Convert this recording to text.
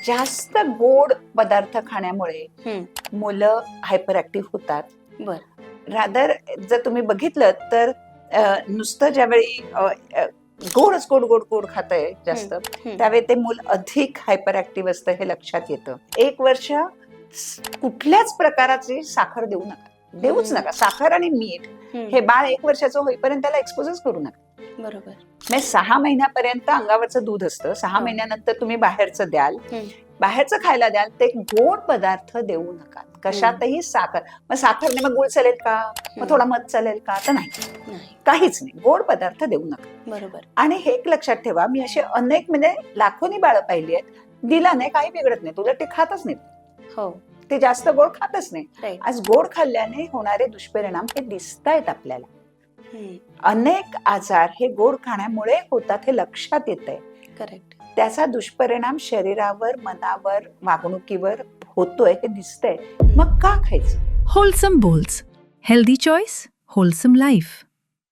जास्त गोड पदार्थ खाण्यामुळे मुलं हायपर ऍक्टिव्ह होतात. बर. रादर जर तुम्ही बघितलं तर नुसतं ज्यावेळी गोडच गोड गोड गोड खातंय जास्त, त्यावेळी ते मूल अधिक हायपर ऍक्टिव्ह असतं हे लक्षात येतं. 1 वर्ष कुठल्याच प्रकाराची साखर देऊच नका. साखर आणि मीठ हे बाळ 1 वर्षाचं होईपर्यंत त्याला एक्सपोजच करू नका. बरोबर. म्हणजे 6 महिन्यापर्यंत अंगावरचं दूध असतं. 6 महिन्यानंतर तुम्ही बाहेरचं द्याल, बाहेरचं खायला द्याल, ते गोड पदार्थ देऊ नका. कशातही साखर. मग साखरने मग गुळ चालेल का? मग थोडा मध चालेल का? तर नाही, काहीच नाही. गोड पदार्थ देऊ नका. बरोबर. आणि हे एक लक्षात ठेवा, मी असे अनेक म्हणजे लाखोनी बाळं पाहिली आहेत, दिला नाही काही बिघडत नाही, तुला ते खातच नाही. हो, ते जास्त गोड खातच नाही. राईट. आज गोड खाल्ल्याने होणारे दुष्परिणाम हे दिसतायत आपल्याला. अनेक आजार हे गोड खाण्यामुळे होतात हे लक्षात येत आहे. करेक्ट. त्याचा दुष्परिणाम शरीरावर, मनावर, वागणुकीवर होतोय हे दिसतंय. मग का खायचं? Wholesome Bowls. Healthy choice, wholesome life.